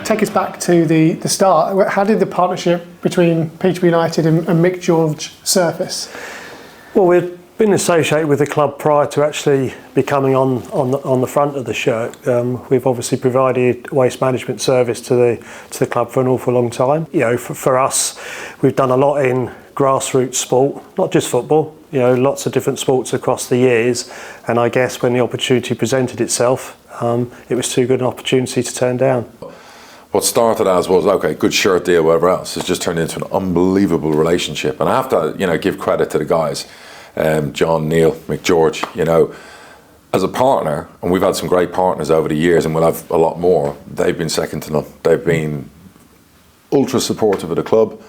take us back to the start. How did the partnership between Peterborough United and Mick George surface? Well, we've been associated with the club prior to actually becoming on the front of the shirt. We've obviously provided waste management service to the club for an awful long time. You know, for us, we've done a lot in grassroots sport, not just football. You know, lots of different sports across the years, and I guess when the opportunity presented itself, it was too good an opportunity to turn down. What started as was, okay, good shirt deal, whatever else, has just turned into an unbelievable relationship. And I have to, give credit to the guys, John, Neil, Mick George, as a partner, and we've had some great partners over the years, and we'll have a lot more. They've been second to none. They've been ultra supportive of the club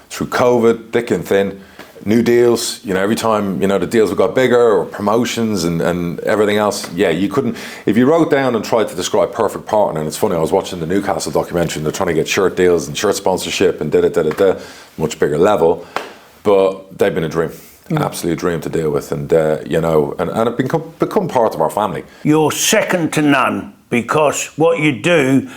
through COVID, thick and thin. New deals, every time, the deals have got bigger, or promotions and everything else. Yeah, you couldn't, if you wrote down and tried to describe perfect partner, and it's funny, I was watching the Newcastle documentary and they're trying to get shirt deals and shirt sponsorship and much bigger level, but they've been a dream, absolutely a dream to deal with, and and it become part of our family. You're second to none, because what you do,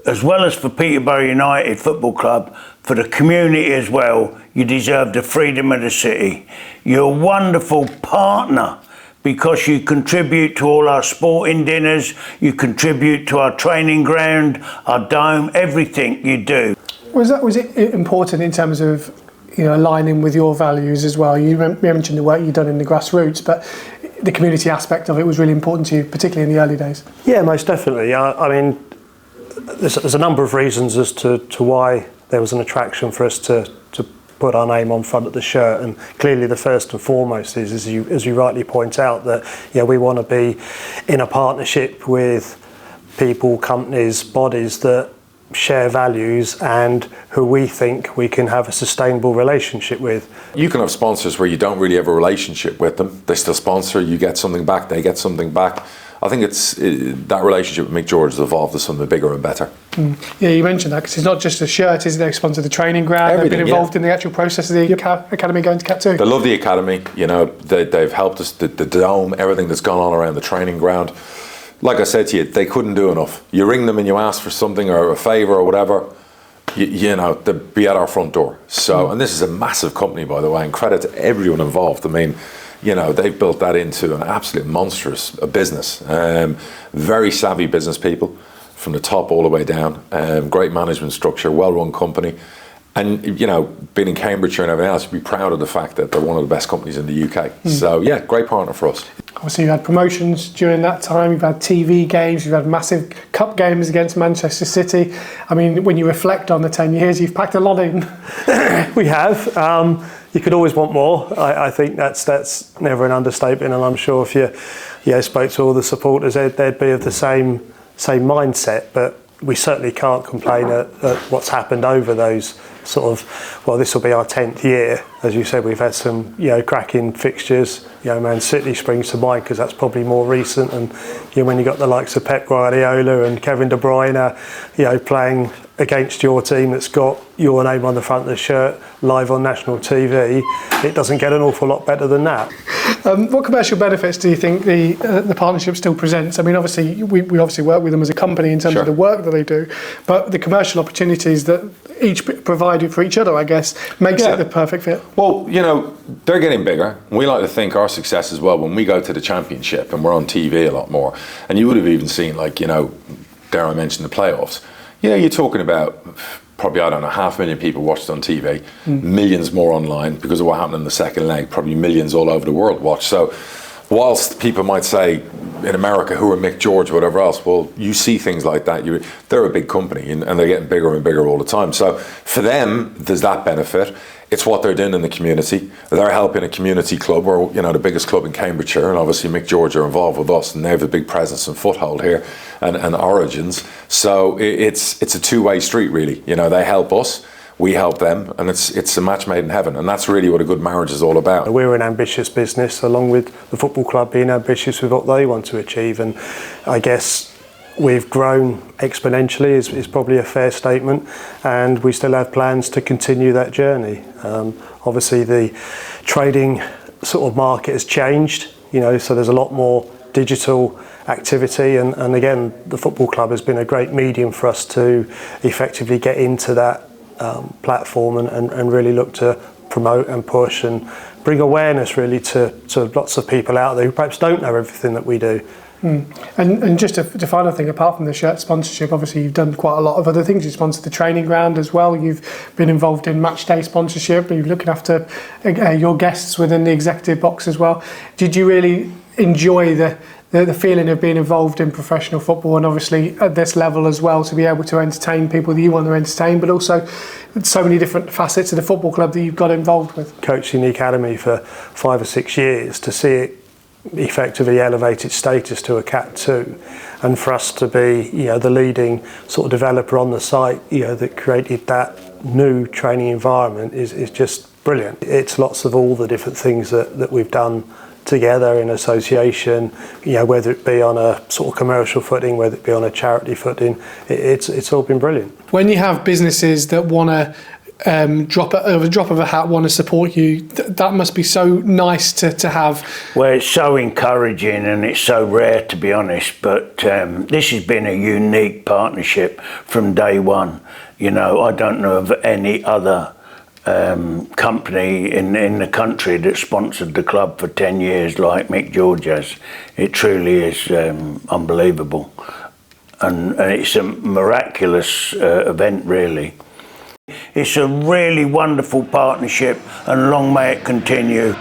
as well as for Peterborough United Football Club, for the community as well, you deserve the freedom of the city. You're a wonderful partner because you contribute to all our sporting dinners, you contribute to our training ground, our dome, everything you do. Was it important in terms of aligning with your values as well? You mentioned the work you've done in the grassroots, but the community aspect of it was really important to you, particularly in the early days. Yeah, most definitely. I mean, there's a number of reasons as to why there was an attraction for us to put our name on front of the shirt, and clearly the first and foremost is, as you rightly point out, that we want to be in a partnership with people, companies, bodies that share values and who we think we can have a sustainable relationship with. You can have sponsors where you don't really have a relationship with them. They still sponsor, you get something back, they get something back. I think that relationship with Mick George has evolved to something bigger and better. Yeah, you mentioned that, because it's not just a shirt, is it? They sponsor the training ground, everything, they've been involved in the actual process of the academy going to Cat 2. They love the academy, they've helped us, the dome, everything that's gone on around the training ground. Like I said to you, they couldn't do enough. You ring them and you ask for something or a favour or whatever, they'd be at our front door. So, and this is a massive company, by the way, and credit to everyone involved. I mean, they've built that into an absolute monstrous business. Very savvy business people from the top all the way down. Great management structure, well-run company. And, being in Cambridgeshire and everything else, you'd be proud of the fact that they're one of the best companies in the UK. So, yeah, great partner for us. Obviously, you had promotions during that time. You've had TV games. You've had massive cup games against Manchester City. I mean, when you reflect on the 10 years, you've packed a lot in. We have. You could always want more. I think that's never an understatement, and I'm sure if you spoke to all the supporters, they'd be of the same mindset. But we certainly can't complain at what's happened over those this will be our 10th year. As you said, we've had some cracking fixtures. Man City springs to mind because that's probably more recent, and when you got the likes of Pep Guardiola and Kevin De Bruyne, playing against your team that's got your name on the front of the shirt live on national TV, it doesn't get an awful lot better than that. What commercial benefits do you think the partnership still presents? I mean, obviously we obviously work with them as a company in terms of the work that they do, but the commercial opportunities that each provided for each other, I guess, makes it the perfect fit. Well, they're getting bigger. We like to think our success as well when we go to the championship and we're on TV a lot more. And you would have even seen, dare I mention the playoffs. You're talking about probably, 500,000 people watched on TV, millions more online because of what happened in the second leg, probably millions all over the world watched. So whilst people might say in America, who are Mick George, whatever else, well, you see things like that. They're a big company and they're getting bigger and bigger all the time. So for them, there's that benefit. It's what they're doing in the community. They're helping a community club, or the biggest club in Cambridgeshire, and obviously Mick George are involved with us, and they have a big presence and foothold here and origins. So it's a two-way street, really. They help us, we help them, and it's a match made in heaven, and that's really what a good marriage is all about. We're an ambitious business, along with the football club being ambitious with what they want to achieve, and I guess we've grown exponentially is probably a fair statement, and we still have plans to continue that journey. Obviously the trading market has changed, so there's a lot more digital activity, and again, the football club has been a great medium for us to effectively get into that platform and really look to promote and push and bring awareness really to lots of people out there who perhaps don't know everything that we do. And just a final thing, apart from the shirt sponsorship, obviously you've done quite a lot of other things. You sponsored the training ground as well. You've been involved in match day sponsorship. You're looking after your guests within the executive box as well. Did you really enjoy the feeling of being involved in professional football, and obviously at this level as well, to be able to entertain people that you want to entertain, but also so many different facets of the football club that you've got involved with? Coaching the academy for 5 or 6 years, to see it effectively elevate its status to a Cat 2, and for us to be, the leading sort of developer on the site, that created that new training environment is just brilliant. It's lots of all the different things that we've done together in association, whether it be on a sort of commercial footing, whether it be on a charity footing, it's all been brilliant. When you have businesses that want to drop of a hat want to support you, that must be so nice to have. Well, it's so encouraging and it's so rare, to be honest, but this has been a unique partnership from day one. I don't know of any other company in the country that sponsored the club for 10 years like Mick George has. It truly is unbelievable, and it's a miraculous event, really. It's a really wonderful partnership, and long may it continue.